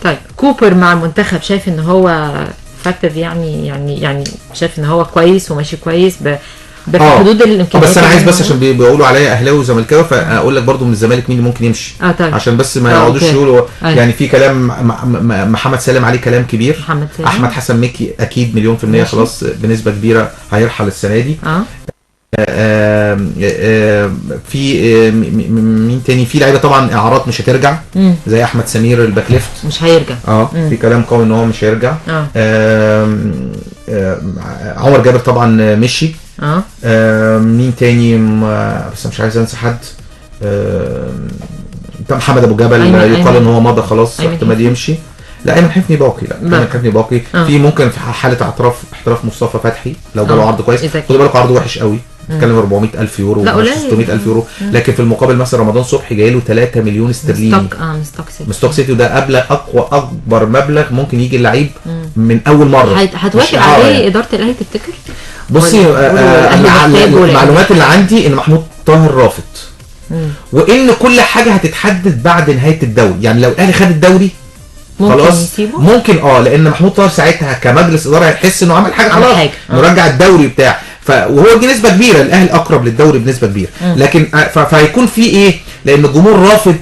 طيب كوبر مع المنتخب شايف ان هو فاكتيف يعني شايف ان هو كويس وماشي كويس بحدود الامكانيات. بس انا عايز بس عشان بيقولوا عليا اهلاوي وزملكاوي فاقول لك برضو من الزمالك مين اللي ممكن يمشي. طيب. عشان بس ما يقعدوش يقولوا يعني في كلام. محمد سالم عليه كلام كبير. احمد حسن مكي اكيد مليون % خلاص بنسبه كبيره هيرحل السنه دي. في مين تاني؟ في لعيبه طبعا اعارات مش هترجع زي احمد سمير الباك ليفت مش هيرجع. في كلام قوي ان هو مش هيرجع. عمر جابر طبعا مشي. مين تاني؟ بس مش عايز انسى حد. محمد ابو جبل يقال ان هو مضى خلاص احتمال يمشي. لا ايمن حفني باقي. لا ايمن حفني باقي. في ممكن في حاله احتراف مصطفى فتحي لو جاله عرض كويس. خدوا بالكم عرضه وحش قوي. بتتكلم 400,000 يورو و 600,000 يورو. لكن في المقابل مثلا رمضان صبحي جاي له 3 مليون استرليني مستوك سيتي وده اكبر مبلغ ممكن يجي اللعيب من اول مره. هتوافق عليه اداره الاهلي تفتكر؟ بصي المعلومات اللي عندي ان محمود طاهر رافض وان كل حاجه هتتحدد بعد نهايه الدوري. يعني لو الاهلي خد الدوري خلاص ممكن لان محمود طاهر ساعتها كمجلس اداره هيحس انه عمل حاجه خلاص نرجع الدوري بتاع وهو دي نسبه كبيره. الاهلي اقرب للدوري بنسبه كبيره لكن فهيكون في ايه؟ لان الجمهور رافض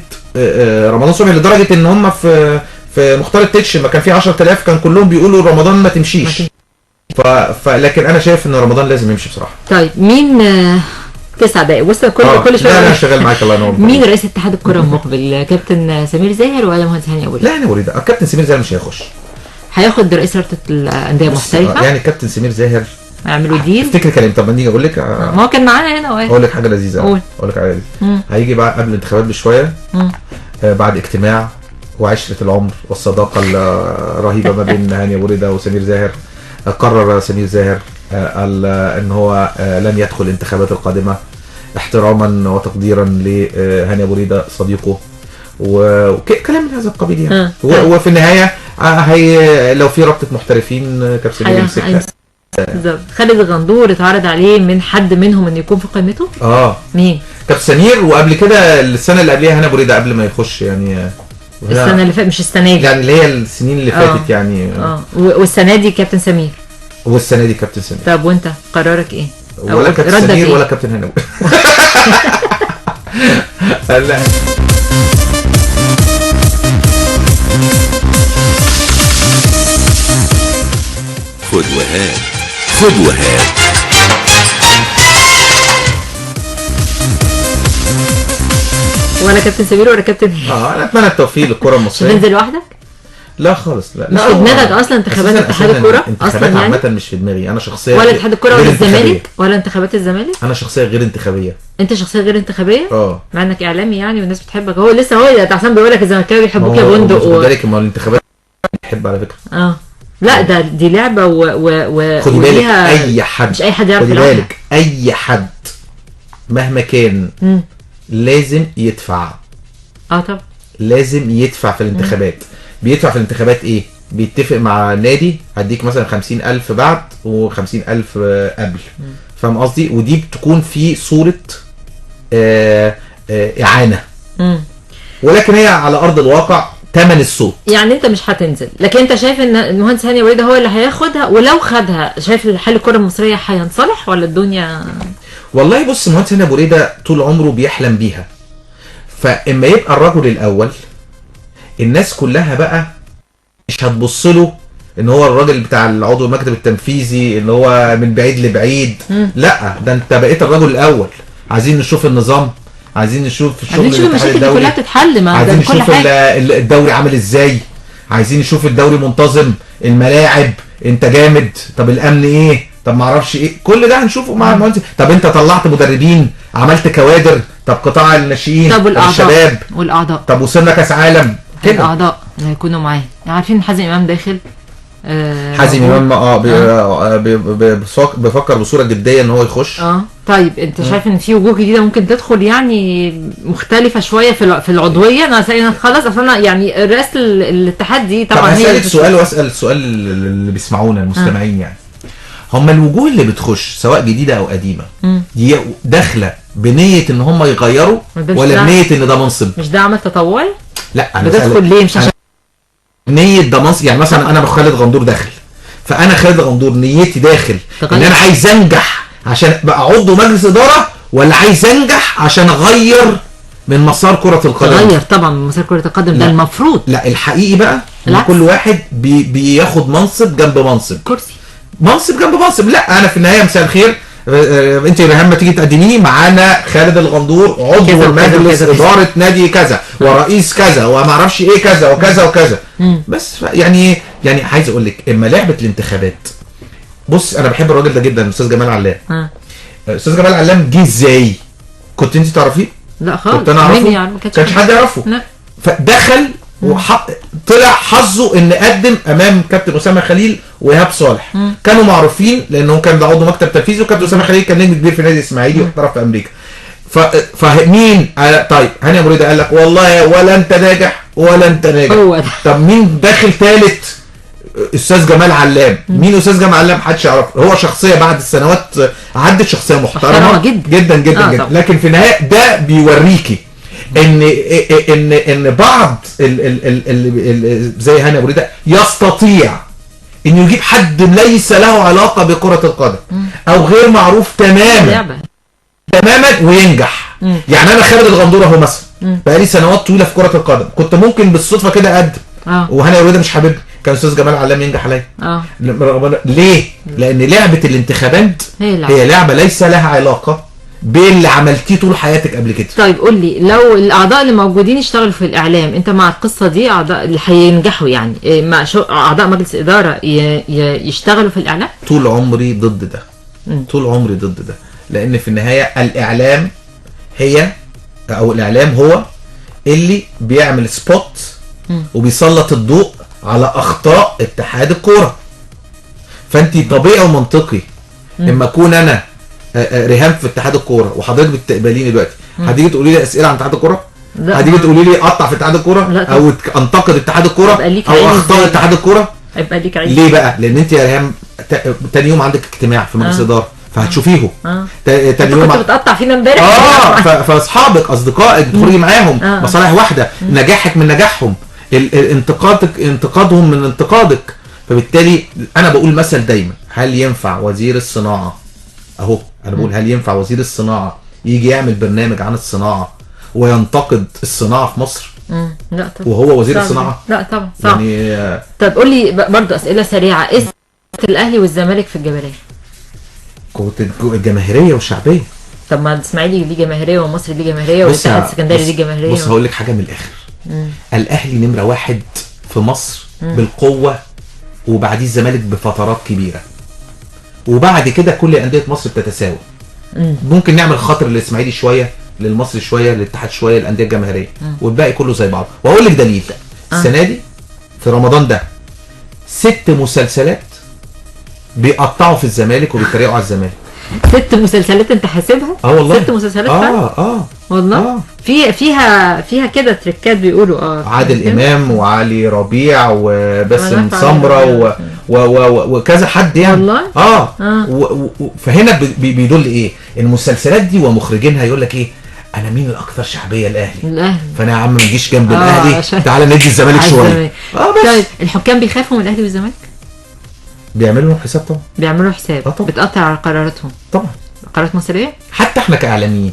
رمضان صبحي لدرجه ان هم في مختار التتش ما كان في 10,000 كان كلهم بيقولوا رمضان ما تمشيش. لكن انا شايف ان رمضان لازم يمشي بصراحه. طيب مين 9 دقايق بص كل شويه انا شغال معاك الله ينور. مين رئيس اتحاد الكره المقبل؟ كابتن سمير زاهر ولا مهندس هاني ابو ريده؟ لا انا ابو ريده. الكابتن سمير زاهر مش هياخد رئيس رابطه الانديه المحترفه. يعني الكابتن سمير زاهر هيعملوا ديل. افتكر كلام. طب نيجي اقول لك ما هو كان معانا هنا اقول لك حاجه لذيذه. اقول لك حاجه لذيذه. هيجي بقى قبل الانتخابات بشويه بعد اجتماع وعشره العمر والصداقه الرهيبه ما بين هاني ابو ريده وسمير زاهر. قرر سمير زاهر ان هو لن يدخل الانتخابات القادمه احتراما وتقديرا لهاني ابو ريده صديقه وكلام من هذا القبيل يعني. وفي النهايه لو في رابطه محترفين كابتن سمير يمسكها. بالظبط. خالد الغندور اتعرض عليه من حد منهم انه يكون في قائمته؟ مين؟ كابتن سمير وقبل كده السنه اللي قبلها هاني ابو ريده قبل ما يخش يعني السنه اللي فاتت مش السنه دي يعني اللي هي السنين اللي فاتت يعني. والسنه دي كابتن سمير. والسنه دي كابتن سمير. طب وانت قرارك ايه؟ ولا كابتن سمير ولا كابتن هاني ابو ريده. خد وهات ولا كابتن سمير ولا كابتن هاني. انا اتمنى التوفيق للكره المصريه. تنزل لوحدك؟ لا خالص. لا مش في دماغك اصلا انتخابات اتحاد الكوره اصلا يعني عامه مش في دماغي انا شخصيا ولا اتحاد الكوره ولا الزمالك ولا انتخابات الزمالك. انا شخصيه غير انتخابيه. انت شخصيه غير انتخابيه؟ مع انك اعلامي يعني والناس بتحبك. هو لسه عشان بيقول لك الزملكاويه بيحبوك يا بندق خد بالك ما الانتخابات بيحب على فكره. لا دي لعبه خدي بالك اي حد مش اي حد يعرف يلعبها. خدي بالك اي حد مهما كان لازم يدفع. طب لازم يدفع في الانتخابات. بيدفع في الانتخابات ايه؟ بيتفق مع نادي هديك مثلا 50,000 بعد و50,000 قبل. فاهم قصدي؟ ودي بتكون في صورة إعانة. ولكن هي على أرض الواقع تمن الصوت. يعني أنت مش هتنزل، لكن أنت شايف إن المهندس هاني أبو ريده هو اللي هياخدها، ولو خدها شايف حال الكرة المصرية هينصلح ولا الدنيا؟ والله بص المهندس هاني أبو ريده طول عمره بيحلم بيها. فإما يبقى الرجل الأول الناس كلها بقى مش هتبص له ان هو الراجل بتاع العضو المكتب التنفيذي ان هو من بعيد لبعيد. لا ده انت بقيت الرجل الاول. عايزين نشوف النظام، عايزين نشوف الشغل المشاكل دي كلها تتحل. عايزين نشوف الدوري عامل ازاي، عايزين نشوف الدوري منتظم، الملاعب انت جامد، طب الامن ايه، طب ما اعرفش ايه، كل ده هنشوفه مع المهندس. طب انت طلعت مدربين، عملت كوادر، طب قطاع الناشئين، طب الشباب والاعضاء، طب وصلنا كاس عالم كده. الاعضاء اللي هيكونوا معاه عارفين حازم امام داخل. حازم امام بيفكر بصوره جديه ان هو يخش. طيب انت شايف ان في وجوه جديده ممكن تدخل يعني مختلفه شويه في العضويه؟ انا خلاص اصلا يعني رئاسه الاتحاد دي طبعا. طب هسألك سؤال واسال السؤال اللي بيسمعونا المستمعين يعني هم الوجوه اللي بتخش سواء جديده او قديمه دي داخله بنيه ان هم يغيروا ولا بنيه ان ده منصب؟ مش ده عمل تطوعي؟ لا انا بدخل ليه مش عشان نيه ده منصب. يعني مثلا انا خالد غندور داخل، فانا خالد غندور نيتي داخل ان انا عايز انجح عشان ابقى عضو مجلس اداره، ولا عايز انجح عشان اغير من مسار كره القدم؟ تغير طبعا من مسار كره القدم، ده المفروض. لا الحقيقي بقى ان كل واحد بياخد منصب جنب منصب، كرسي منصب جنب منصب. لا انا في النهايه مساء الخير، انت يا ريهام ما تيجي تقدميني معانا خالد الغندور عضو مجلس اداره نادي كذا ورئيس كذا وما اعرفش ايه كذا وكذا وكذا. بس يعني عايز اقول لك اما لعبه الانتخابات، بص انا بحب الراجل ده جدا الاستاذ جمال علام. الاستاذ جمال علام جه ازاي؟ كنت انت تعرفيه؟ لا خالص. كنت انا اعرفه؟ ما كانش حد يعرفه. لا. فدخل طلع حظه ان قدم امام كابتن اسامه خليل وايهاب صالح. كانوا معروفين لانهم كان ده عضو مكتب تنفيذي، وكابتن اسامه خليل كان نجم كبير في نادي الاسماعيلي واحترف في امريكا. فمين طيب هاني ابو ريده قال لك والله ولا انت ناجح ولا انت ناجح. طب مين داخل ثالث؟ استاذ جمال علام. مين استاذ جمال علام؟ محدش يعرفه. هو شخصيه بعد السنوات عدت شخصيه محترمه جدا جدا جدا, جدا. لكن في النهايه ده بيوريكي ان بعض زي هاني ابو ريده يستطيع انه يجيب حد ليس له علاقه بكره القدم او غير معروف تماما وينجح. يعني انا خالد الغندور اهو مثلا بقالي سنوات طويله في كره القدم، كنت ممكن بالصدفه كده اقدم وهاني ابو ريده مش حاببني، كان استاذ جمال علام ينجح عليا. ليه؟ لان لعبه الانتخابات هي لعبه ليس لها علاقه باللي عملتيه طول حياتك قبل كده. طيب قول لي، لو الاعضاء اللي موجودين يشتغلوا في الاعلام، انت مع القصه دي؟ اعضاء اللي هينجحوا يعني مع اعضاء مجلس اداره يشتغلوا في الاعلام؟ طول عمري ضد ده. طول عمري ضد ده، لان في النهايه الاعلام الاعلام هو اللي بيعمل سبوت وبيسلط الضوء على اخطاء اتحاد الكوره. فانت طبيعي ومنطقي اما اكون انا ريهام في اتحاد الكوره وحضرتك بتقبليني دلوقتي، هتيجي تقولي لي اسئله عن اتحاد الكوره؟ هتيجي تقولي لي اقطع في اتحاد الكوره او انتقد اتحاد الكوره او اخطاء اتحاد الكوره؟ هيبقى ليك عيب. ليه بقى؟ لان انت يا ريهام تاني يوم عندك اجتماع في مجلس اداره فهتشوفيه. تاني يوم كنت بتقطع فينا امبارح. فاصحابك اصدقائك بتخرجي معاهم مصالح واحده، نجاحك من نجاحهم، انتقادهم من انتقادك. فبالتالي انا بقول مثل دايما، هل ينفع وزير الصناعه اهو، انا بقول هل ينفع وزير الصناعه يجي يعمل برنامج عن الصناعه وينتقد الصناعه في مصر؟ لا طبعا. وهو وزير الصناعه؟ لا طبعا صعب. يعني طب قول لي برضه اسئله سريعه، ايه الاهلي والزمالك في الجماهيريه؟ قوه الجماهيريه والشعبيه. طب ما الاسماعيلي ليه جماهيريه ومصر ليه جماهيريه والاتحاد السكندري ليه جماهيريه. بص هقول لك حاجه من الاخر. الاهلي نمره واحد في مصر بالقوه، وبعديه الزمالك بفترات كبيره، وبعد كده كل انديه مصر بتتساوي. ممكن نعمل خاطر للاسماعيلي شويه، للمصري شويه، للاتحاد شويه، للانديه الجماهيريه، والباقي كله زي بعض. واقول لك دليل، السنه دي في رمضان ده 6 مسلسلات بيقطعوا في الزمالك وبيتريقوا على الزمالك. 6 مسلسلات انت حاسبها؟ والله 6 مسلسلات فعلا؟ والله فيها كده تريكات بيقولوا. عادل امام وعلي ربيع وباسم سمره وكذا حد يعني. والله فهنا بيدل ايه؟ المسلسلات دي ومخرجينها يقول لك ايه؟ انا مين الاكثر شعبيه؟ الاهلي. فانا يا عم ما نجيش جنب الاهلي، تعالى ندي الزمالك شويه. بس طيب الحكام بيخافوا من الاهلي والزمالك؟ بيعملوا لهم حساب طبعا. بيعملوا حساب. بتقطع على قراراتهم طبعا. قرارات مصريه؟ حتى احنا كاعلاميين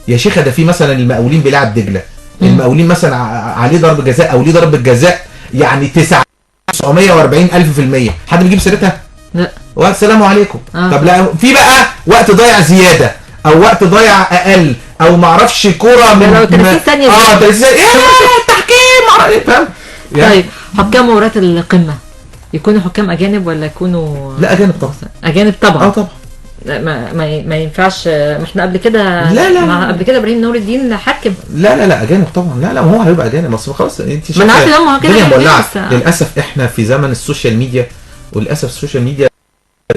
يا شيخه، ده في مثلا المقاولين بيلعب دجله، المقاولين مثلا عليه ضربه جزاء او ليه ضربه جزاء يعني 940,000%، حد بيجيب سيرتها؟ لا. والسلام عليكم. طب لا، في بقى وقت ضايع زياده او وقت ضايع اقل او ما اعرفش كوره من 30 ثانيه 30 ثانيه التحكيم فاهم؟ طيب حكام مباراه القمه يكونوا حكام اجانب ولا يكونوا؟ لا اجانب طبعا. اجانب طبعا. طبعا. ما ينفعش. ما احنا قبل كده قبل كده ابراهيم نور الدين حكم. لا اجانب طبعا. لا هو هيبقى اجانب، بس خلاص انت ما انا عارفه هم كده مولعه. للاسف احنا في زمن السوشيال ميديا، وللاسف السوشيال ميديا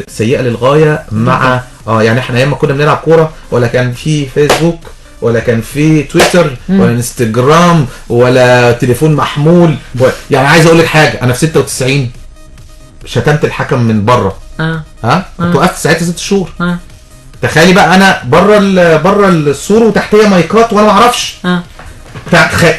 سيئه للغايه مع يعني احنا ايام ما كنا بنلعب كوره ولا كان في فيسبوك ولا كان في تويتر ولا انستجرام ولا تليفون محمول يعني عايز اقول لك حاجه، انا في 96 شتمت الحكم من بره. كنت وقفت ساعتها 6 شهور. تخيلي بقى انا بره السور وتحتيه مايكات وانا ما اعرفش.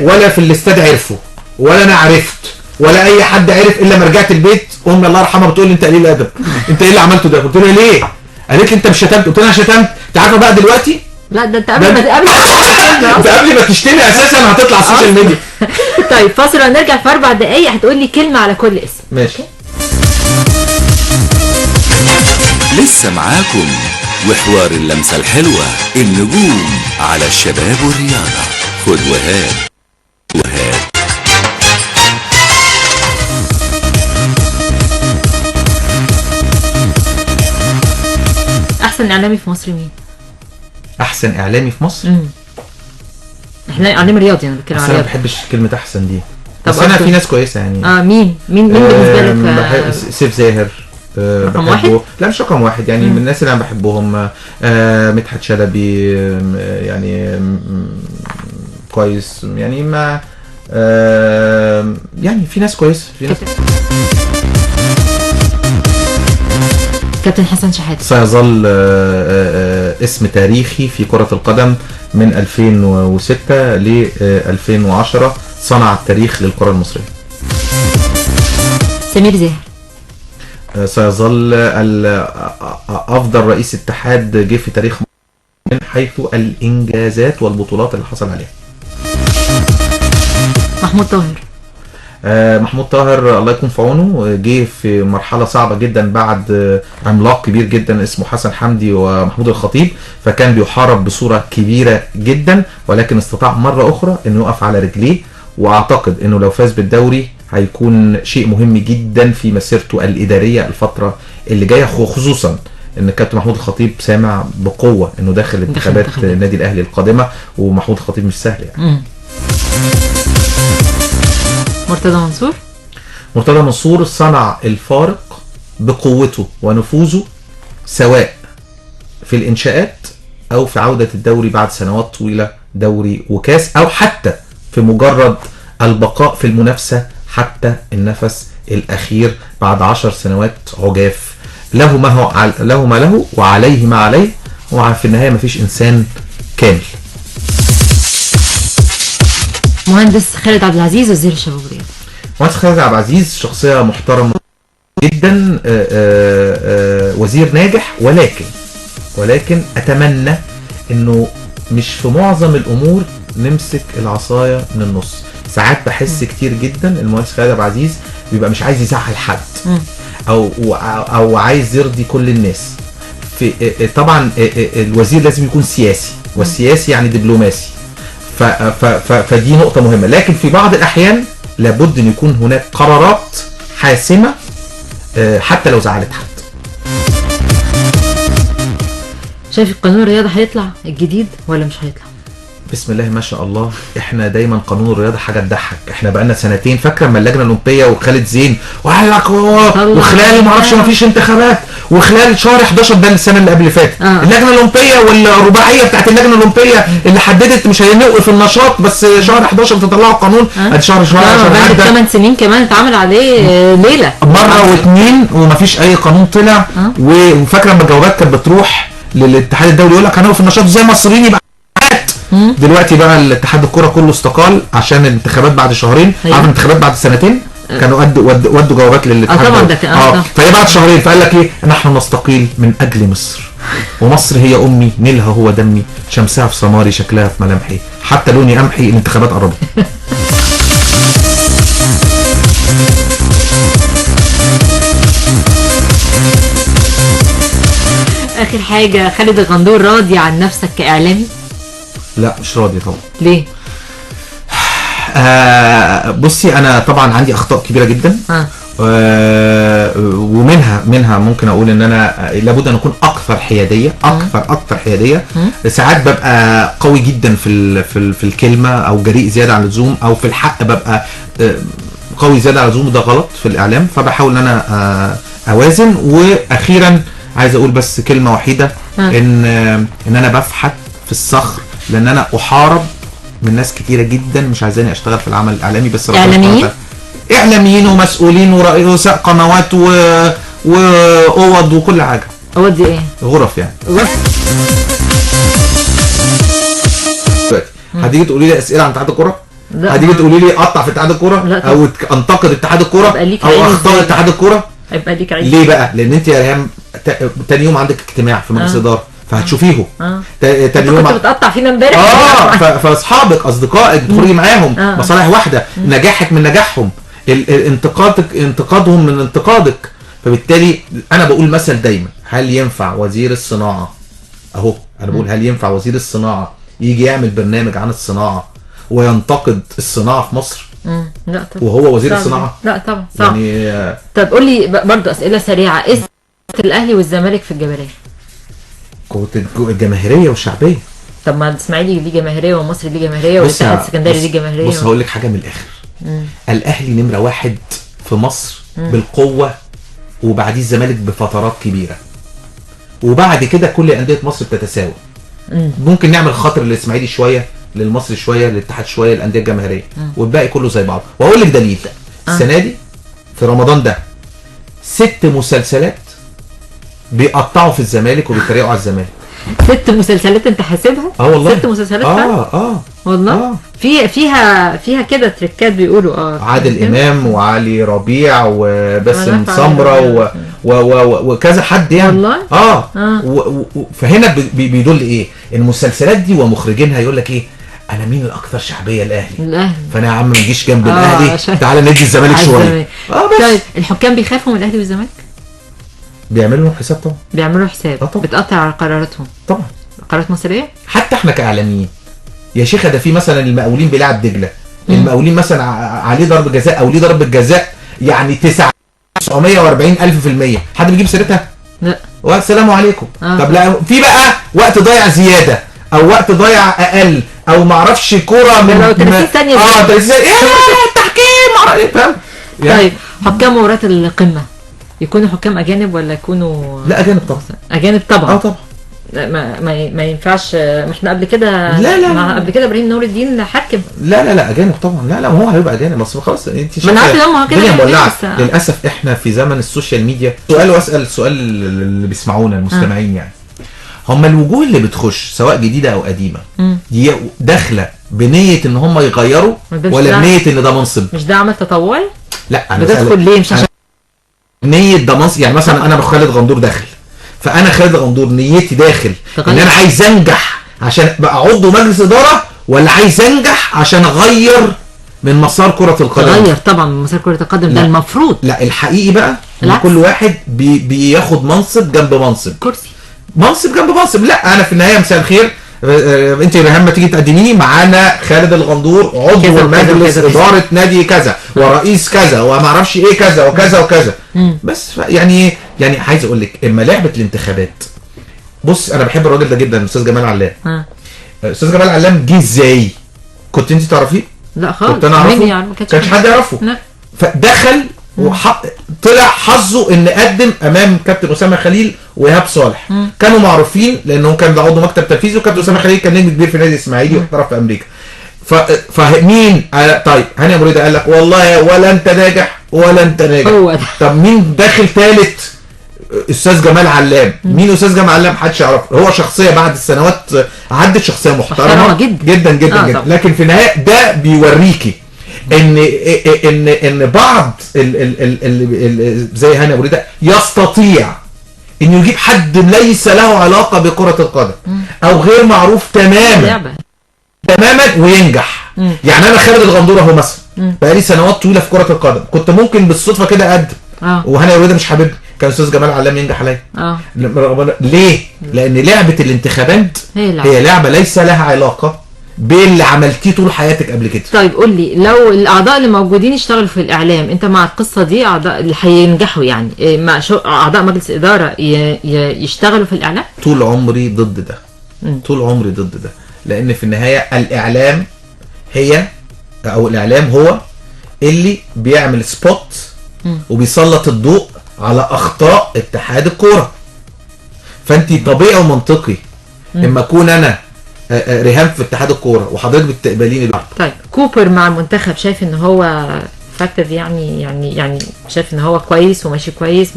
ولا في الاستاد عرفوا ولا انا عرفت ولا اي حد عرف الا ما رجعت البيت. امي الله يرحمها بتقول لي انت قليل الادب، انت ايه اللي عملته ده؟ قلت لها ليه؟ قالت لي انت مش شتمت. قلت لها شتمت. انت عارفه بقى دلوقتي لا ده انت قبل ما تشتمي اساسا هتطلع السوشيال ميديا. طيب فاصل ونرجع في 4 دقايق هتقول لي كلمه على كل اسم. ماشي. لسه معاكم وحوار اللمسة الحلوة، النجوم على الشباب والرياضة. خد وهات. احسن اعلامي في مصر مين؟ احسن اعلامي في مصر؟ احنا اعلامي رياضي، انا بتكلم على رياضي. انا ما بحبش كلمه احسن دي، بس انا في ناس كويسه يعني. مين بالنسبه لك؟ سيف زاهر رقم واحد؟ لا مش رقم واحد يعني. من الناس اللي انا بحبهم مدحت شلبي يعني كويس يعني. ما يعني في ناس كويسه، في ناس. كابتن حسن شحاتة سيظل اسم تاريخي في كرة القدم من 2006 ل 2010. صنع التاريخ للكرة المصرية. سمير زاهر سيظل أفضل رئيس اتحاد جه في تاريخ من حيث الإنجازات والبطولات اللي حصل عليها. محمود طاهر محمود طاهر الله يكون في عونه، جه في مرحلة صعبة جدا بعد عملاق كبير جدا اسمه حسن حمدي ومحمود الخطيب، فكان بيحارب بصورة كبيرة جدا، ولكن استطاع مرة أخرى إنه يقف على رجليه. وأعتقد إنه لو فاز بالدوري هيكون شيء مهم جدا في مسيرته الإدارية الفترة اللي جاية، خصوصا إن كابتن محمود الخطيب سامع بقوة إنه داخل انتخابات النادي الأهلي القادمة، ومحمود الخطيب مش سهل يعني. مرتضى منصور صنع الفارق بقوته ونفوذه، سواء في الإنشاءات أو في عودة الدوري بعد سنوات طويلة، دوري وكاس، أو حتى في مجرد البقاء في المنافسة حتى النفس الأخير بعد 10 سنوات عجاف. له ما له وعليه ما عليه، وفي النهاية مفيش إنسان كامل. مهندس خالد عبد العزيز وزير الشباب والرياضة. مهندس خالد عبد العزيز شخصية محترمة جدا، وزير ناجح، ولكن أتمنى إنه مش في معظم الأمور نمسك العصاية من النص. ساعات بحس كتير جدا المهندس خالد عبد العزيز بيبقى مش عايز يزعل حد أو عايز يرضي كل الناس. طبعا الوزير لازم يكون سياسي، والسياسي يعني دبلوماسي، فدي نقطة مهمة. لكن في بعض الأحيان لابد أن يكون هناك قرارات حاسمة حتى لو زعلت حد. شايف قانون الرياضة هيطلع الجديد ولا مش هيطلع؟ بسم الله ما شاء الله. احنا دايما قانون الرياضة حاجة تضحك. احنا بقالنا سنتين، فاكرة لما اللجنة الأولمبية وخالد زين وقال لك وخلال ما اعرفش ما فيش انتخابات، وخلال شهر 11 ده السنة اللي قبل فاتت اللجنة الأولمبية والرباعية بتاعت اللجنة الأولمبية اللي حددت مش هنوقف الناش بس شهر 11 تطلعوا قانون. ادي شهر بعد 8 سنين كمان اتعمل عليه ليلة مرة واثنين ومفيش أي قانون طلع. وفاكرة لما الجوابات كانت بتروح للاتحاد الدولي يقول لك هنوقف النشاط زي المصريين يبقى. دلوقتي بقى الاتحاد الكرة كله استقال عشان الانتخابات بعد شهرين. عارف الانتخابات بعد سنتين كانوا ودوا جوابات للاتحاد. طبعا ده فهي بعد شهرين فقال لك ايه؟ نحن نستقيل من اجل مصر، ومصر هي امي، نيلها هو دمي، شمسها في سماري، شكلها في ملامحي، حتى لوني قمحي. الانتخابات قربت. اخر حاجة، خالد الغندور راضي عن نفسك كاعلامي؟ لا مش راضي طبعا. ليه؟ بصي انا طبعا عندي اخطاء كبيره جدا. ومنها ممكن اقول ان انا لابد ان اكون اكثر حياديه، اكثر حياديه. ساعات ببقى قوي جدا في الكلمه، او جريء زياده عن اللزوم، او في الحق ببقى قوي زياده عن اللزوم، وده غلط في الاعلام. فبحاول ان انا اوازن. واخيرا عايز اقول بس كلمه وحيده، ان انا بفحت في الصخر، لان انا احارب من ناس كتيره جدا مش عايزاني اشتغل في العمل الاعلامي. بس اعلاميين ومسؤولين ورؤساء قنوات واوض وكل حاجه. اوض دي ايه؟ غرف يعني. هتيجي تقولي لي اسئله عن اتحاد الكوره؟ هتيجي تقولي لي اقطع في اتحاد الكوره او انتقد اتحاد الكوره او اخطاء اتحاد الكوره؟ هيبقى ليك عيد. ليه بقى؟ لان انت يا ريهام تاني يوم عندك اجتماع في مجلس اداره فهتشوفيهم. تاني يوم كنت بتقطع فينا امبارح. فاصحابك اصدقائك بتخرجي معاهم، مصالح واحده، نجاحك من نجاحهم، انتقادهم من انتقادك. فبالتالي انا بقول مثل دايما، هل ينفع وزير الصناعه اهو، انا بقول هل ينفع وزير الصناعه يجي يعمل برنامج عن الصناعه وينتقد الصناعه في مصر؟ لا طبعا. وهو وزير الصناعه؟ لا طبعا صعب. يعني طب قول لي برضه اسئله سريعه، ايه الاهلي والزمالك في الجماهيريه؟ قوه الجماهيريه والشعبيه. طب ما الاسماعيلي ليه جماهيريه ومصر ليه جماهيريه والاتحاد السكندري ليه جماهيريه. بص هقول لك حاجه من الاخر. الاهلي نمره واحد في مصر بالقوه، وبعديه الزمالك بفترات كبيره، وبعد كده كل انديه مصر بتتساوى. ممكن نعمل خاطر للاسماعيلي شويه، للمصري شويه، للاتحاد شويه، للانديه الجماهيريه، والباقي كله زي بعض. وهقول لك دليل، السنه دي في رمضان ده 6 مسلسلات بيقطعوا في الزمالك وبيتريقوا على الزمالك. 6 مسلسلات انت حاسبها؟ والله 6 مسلسلات فعلا؟ والله فيها كده تريكات بيقولوا عادل امام وعلي ربيع وباسم سمره وكذا حد يعني. والله فهنا بيدل ايه؟ المسلسلات دي ومخرجينها يقول لك ايه؟ انا مين الاكثر شعبيه؟ الاهلي. فانا يا عم ما نجيش جنب الاهلي، تعالى ندي الزمالك شويه. بس طيب الحكام بيخافوا من الاهلي والزمالك؟ بيعملوا لهم حساب طبعا. بيعملوا حساب. بتقطع على قراراتهم طبعا. قرارات مصريه؟ حتى احنا كاعلاميين يا شيخه، ده في مثلا المقاولين بيلعب دجله، المقاولين مثلا عليه ضرب جزاء او ليه ضرب جزاء يعني 940,000%، حد بيجيب سيرتها؟ لا. والسلام عليكم. طب لا، في بقى وقت ضايع زياده او وقت ضايع اقل او ما اعرفش كوره من 30 ثانيه 30 ثانيه التحكيم فاهم؟ طيب حكام مباراه القمه يكونوا حكام اجانب ولا يكونوا؟ لا اجانب طبعا. اجانب طبعا. طبعا. ما ينفعش. ما احنا قبل كده قبل كده ابراهيم نور الدين حكم. لا اجانب طبعا. لا هو هيبقى اجانب، بس خلاص انت ما انا عارفه كده مولعه. للاسف احنا في زمن السوشيال ميديا. سؤال واسال السؤال اللي بيسمعونا المستمعين يعني، هم الوجوه اللي بتخش سواء جديده او قديمه دي داخله بنيه ان هم يغيروا ولا بنيه ان ده منصب؟ مش ده عمل تطوعي؟ لا انا بتدخل ليه؟ مش عشان نيه ده منصب. يعني مثلا انا بخالد غندور داخل، فانا خالد غندور نيتي داخل ان انا عايز انجح عشان ابقى عضو مجلس اداره، ولا عايز انجح عشان اغير من مسار كره القدم؟ غير طبعا من مسار كره القدم. ده المفروض. لا الحقيقي بقى ان كل واحد بياخد منصب جنب منصب، كرسي منصب جنب منصب. لا انا في النهايه مساء الخير، انت يا ريهام تيجي تقدميني معانا خالد الغندور عضو مجلس اداره نادي كذا ورئيس كذا وما اعرفش ايه كذا وكذا وكذا. بس يعني عايز اقول لك اما لعبه الانتخابات، بص انا بحب الراجل ده جدا، الاستاذ جمال علام. الاستاذ جمال علام جه ازاي؟ كنت انت تعرفيه؟ لا خالص. كنت انا اعرفه؟ ما كانش حد يعرفه. لا. فدخل طلع حظه ان قدم امام كابتن اسامه خليل وايهاب صالح. كانوا معروفين لانهم كان ده عضو مكتب تنفيذي، وكابتن اسامه خليل كان نجم كبير في النادي الاسماعيلي واحترف في امريكا. فمين طيب هاني ابو ريده قال لك والله ولا انت ناجح ولا انت ناجح. طب مين داخل ثالث؟ استاذ جمال علام. مين استاذ جمال علام؟ محدش يعرفه. هو شخصيه بعد السنوات عدت شخصيه محترمه جدا جدا جدا. لكن في النهايه ده بيوريكي ان بعض زي هاني ابو ريده يستطيع انه يجيب حد ليس له علاقه بكره القدم او غير معروف تماما وينجح. يعني انا خالد الغندور اهو مثلا بقالي سنوات طويله في كره القدم، كنت ممكن بالصدفه كده اقدم وهاني ابو ريده مش حاببني، كان استاذ جمال علام ينجح عليا. ليه؟ لان لعبه الانتخابات هي لعبه ليس لها علاقه باللي عملتيه طول حياتك قبل كده. طيب قول لي، لو الاعضاء اللي موجودين يشتغلوا في الاعلام، انت مع القصه دي؟ اعضاء اللي هينجحوا يعني مع اعضاء مجلس اداره يشتغلوا في الاعلام؟ طول عمري ضد ده. طول عمري ضد ده، لان في النهايه الاعلام هو اللي بيعمل سبوت وبيسلط الضوء على اخطاء اتحاد الكوره. فانت طبيعي ومنطقي اما اكون انا ريهام في اتحاد الكوره وحضرتك بتقبليني. طيب كوبر مع المنتخب شايف ان هو فاكتور يعني شايف ان هو كويس وماشي كويس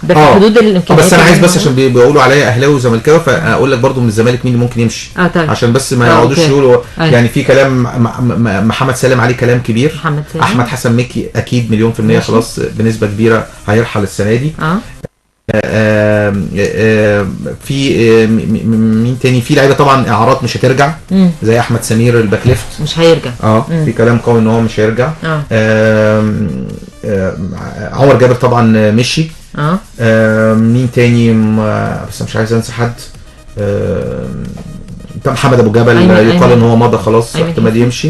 ده في حدود الامكانيات. بس انا عايز بس عشان بيقولوا عليا اهلاوي وزملكاوي، فاقول لك برضو من الزمالك مين اللي ممكن يمشي. طيب. عشان بس ما يقعدوش يقولوا يعني في كلام. محمد سالم عليه كلام كبير. محمد سالم. احمد حسن مكي اكيد مليون في المية خلاص بنسبه كبيره هيرحل السنه دي. في مين تاني؟ في لعيبه طبعا اعارات مش هترجع زي احمد سمير الباك ليفت مش هيرجع. في كلام قوي ان هو مش هيرجع. عمر جابر طبعا مشي. مين تاني؟ بس مش عايز انسى حد. محمد ابو جبل يقال ان هو مضى خلاص احتمال يمشي.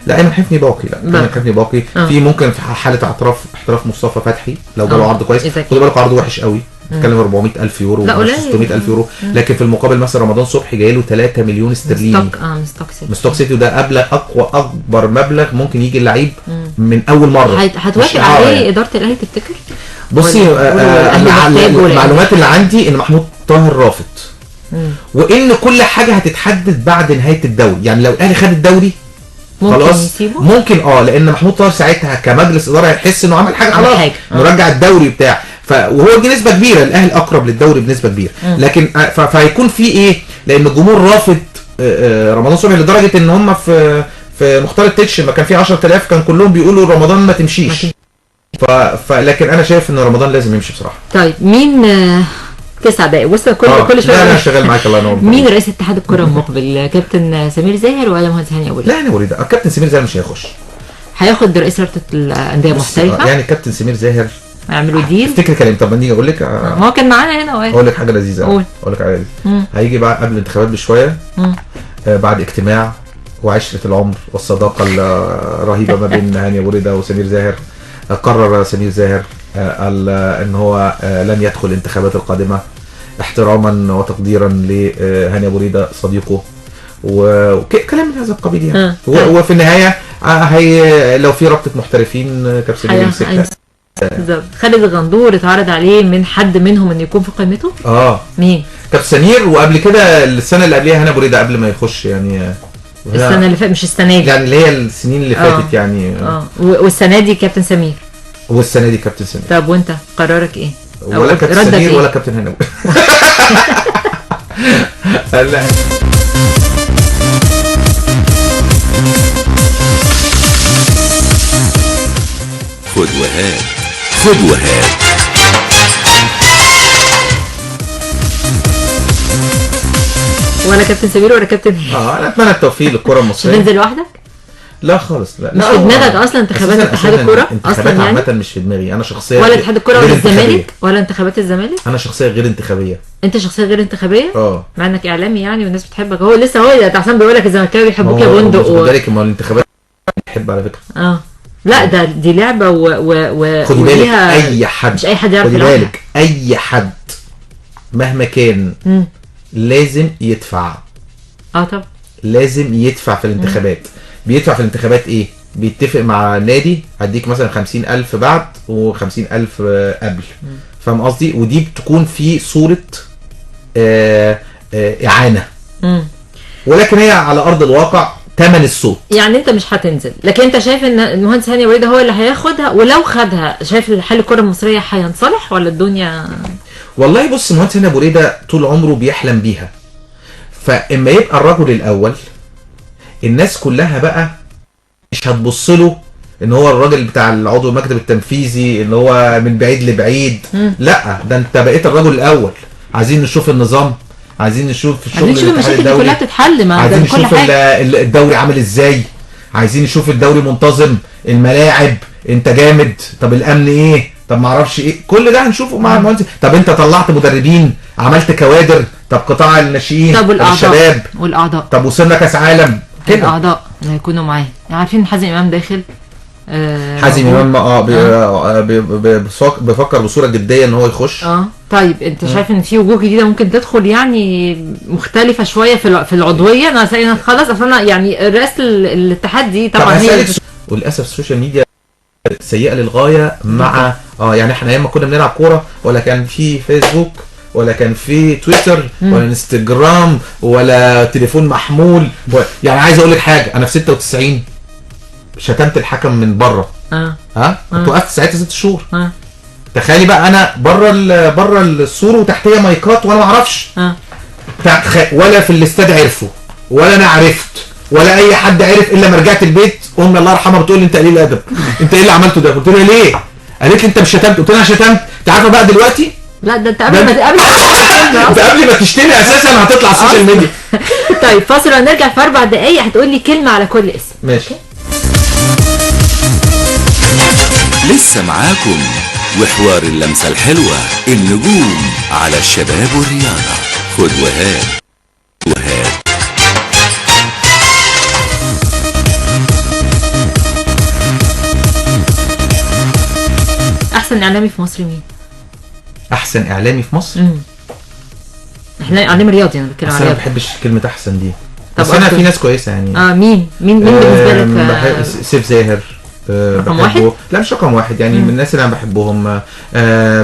لا ايمن حفني باقي. لا ايمن حفني باقي. في ممكن في حاله احتراف مصطفى فتحي لو جاله عرض كويس. خدوا بالكم عرضه وحش قوي، بتتكلم 400,000 يورو 600,000 يورو، لكن في المقابل مثلا رمضان صبحي جاي له 3 مليون استرليني من ستوك سيتي، وده اكبر مبلغ ممكن يجي اللعيب من اول مره. هتوافق عليه اداره الاهلي تفتكر؟ بصي المعلومات اللي عندي ان محمود طاهر رافض، وان كل حاجه هتتحدد بعد نهايه الدوري. يعني لو الاهلي خد الدوري خلاص ممكن لان محمود طاهر ساعتها كمجلس اداره هيحس انه عمل حاجه خلاص، نرجع الدوري بتاع. وهو دي نسبه كبيره، الاهلي اقرب للدوري بنسبه كبيره. لكن فهيكون في ايه؟ لان الجمهور رافض رمضان صبحي لدرجه ان هم في مختار التتش ما كان في 10,000 كان كلهم بيقولوا رمضان ما تمشيش. لكن انا شايف ان رمضان لازم يمشي بصراحه. طيب مين 9 دقايق بص كل شويه انا شغال معاك الله ينور. مين رئيس اتحاد الكره المقبل؟ كابتن سمير زاهر ولا مهندس هاني ابو ريده؟ لا هاني ابو ريده. الكابتن سمير زاهر مش هيخش، هياخد رئيس رابطه الانديه المحترفه. يعني الكابتن سمير زاهر هيعملوا ديل. افتكر كلام. طب ما نيجي اقول لك ما هو كان معانا هنا اقول لك حاجه لذيذه. اقول لك حاجه لذيذه. هيجي بقى قبل الانتخابات بشويه بعد اجتماع وعشره العمر والصداقه الرهيبه ما بين هاني ابو ريده وسمير زاهر، قرر سمير زاهر ان هو لن يدخل الانتخابات القادمه احتراما وتقديرا لهاني ابو ريده صديقه، وكلام من هذا القبيل يعني. وفي النهايه لو في رابطه محترفين كابتن سمير يمسكها. بالظبط. خالد الغندور اتعرض عليه من حد منهم ان يكون في قائمته. مين؟ كابتن سمير، وقبل كده السنه اللي قبلها هاني ابو ريده قبل ما يخش يعني. السنه اللي فاتت مش السنه دي يعني، اللي هي السنين اللي فاتت يعني. والسنه دي كابتن سمير. والسنه دي كابتن سمير. طب وانت قرارك ايه؟ ولا كابتن سمير ولا كابتن هاني. لا خد وهات خد وهات. ولا كابتن سمير ولا كابتن انا اتمنى التوفيق للكره المصريه. تنزل لوحدك؟ لا خالص. لا مش في دماغك اصلا انتخابات اتحاد الكوره اصلا يعني؟ عامه مش في دماغي انا شخصيا. ولا اتحاد الكوره ولا الزمالك ولا انتخابات الزمالك؟ انا شخصيه غير انتخابيه. انت شخصيه غير انتخابيه؟ مع انك اعلامي يعني والناس بتحبك. هو لسه ده عشان بيقول لك الزمالكاوي بيحبوك يا بندق. خد بالك ما الانتخابات بحب على فكره. لا ده دي لعبه خدي بالك اي حد، مش اي حد يعرف. خدي بالك اي حد مهما كان لازم يدفع. طب لازم يدفع في الانتخابات. بيدفع في الانتخابات ايه؟ بيتفق مع نادي هديك مثلا 50,000 بعد و50,000 قبل. فاهم قصدي؟ ودي بتكون في صورة إعانة. ولكن هي على أرض الواقع تمن الصوت. يعني أنت مش هتنزل، لكن أنت شايف إن المهندس هاني أبو ريده هو اللي هياخدها، ولو خدها شايف حال الكرة المصرية هينصلح ولا الدنيا؟ والله بص، المهندس هاني أبو ريده طول عمره بيحلم بيها. فإما يبقى الرجل الأول الناس كلها بقى مش هتبص له ان هو الراجل بتاع العضو المكتب التنفيذي اللي هو من بعيد لبعيد. لا ده انت بقيت الرجل الاول. عايزين نشوف النظام، عايزين نشوف الشغل، عايزين نشوف المشاكل دي كلها بتتحل. عايزين نشوف الدوري عامل ازاي، عايزين نشوف الدوري منتظم، الملاعب انت جامد، طب الامن ايه، طب ما اعرفش ايه، كل ده هنشوفه مع المهندس. طب انت طلعت مدربين، عملت كوادر، طب قطاع الناشئين، طب الشباب والاعضاء، طب وصلنا كاس عالم كده. الاعضاء اللي هيكونوا معاه عارفين حازم امام داخل. حازم امام بيفكر بصوره جديه ان هو يخش. طيب انت شايف ان في وجوه جديده ممكن تدخل يعني مختلفه شويه في العضويه؟ انا سألنا خلاص اصلا يعني رئاسه الاتحاد دي طبعا هي وللاسف السوشيال ميديا سيئه للغايه مع يعني احنا ايام ما كنا بنلعب كوره ولا كان في فيسبوك ولا كان في تويتر ولا انستجرام ولا تليفون محمول يعني عايز اقول لك حاجه، انا في 96 شتمت الحكم من بره. كنت وقفت ساعتها 6 شهور. تخيلي بقى انا بره السور وتحتيه مايكات وانا ما اعرفش ولا في الاستاد عرفوا ولا انا عرفت ولا اي حد عرف الا ما رجعت البيت. امي الله يرحمها بتقول لي انت قليل ادب، انت ايه اللي عملته ده؟ قلت لها ليه؟ قالت لي انت مش شتمت. قلت لها شتمت؟ انت عارفه بقى دلوقتي لا ده انت قبل ما تشتمي اساسا هتطلع على السوشيال ميديا. طيب فاصل ونرجع في 4 دقايق هتقول لي كلمه على كل اسم. ماشي. لسه معاكم وحوار اللمسه الحلوه، النجوم على الشباب والرياضه. خد وهات وهات. احسن اعلامي في مصر مين؟ احسن اعلامي في مصر؟ احنا اعلام رياضي انا بتكلم عليه. انا ما بحبش كلمه احسن دي، بس انا في ناس كويسه يعني. مين بالنسبه لك؟ بحب سيف زاهر. رقم واحد؟ لا مش رقم واحد يعني. من الناس اللي انا بحبهم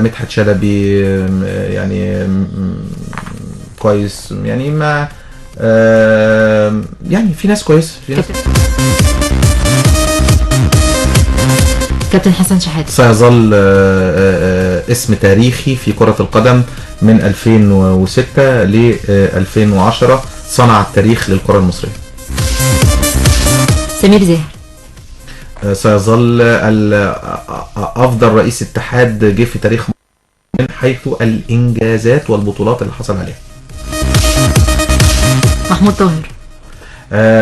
مدحت شلبي يعني كويس يعني. ما يعني في ناس كويسه. كابتن حسن شحاتة سيظل اسم تاريخي في كرة القدم من 2006 ل 2010. صنع التاريخ للكرة المصرية. سمير زاهر سيظل أفضل رئيس اتحاد جه في تاريخ من حيث الإنجازات والبطولات اللي حصل عليها. محمود طاهر.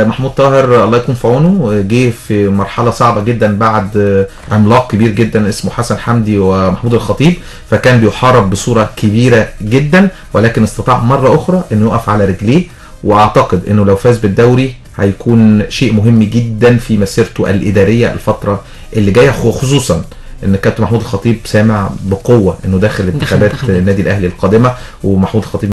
محمود طاهر الله يكون في عونه، جه في مرحله صعبه جدا بعد عملاق كبير جدا اسمه حسن حمدي ومحمود الخطيب، فكان بيحارب بصوره كبيره جدا، ولكن استطاع مره اخرى انه يقف على رجليه. واعتقد انه لو فاز بالدوري هيكون شيء مهم جدا في مسيرته الاداريه الفتره اللي جايه، خصوصا ان الكابتن محمود الخطيب سامع بقوه انه داخل انتخابات النادي الاهلي القادمه. ومحمود الخطيب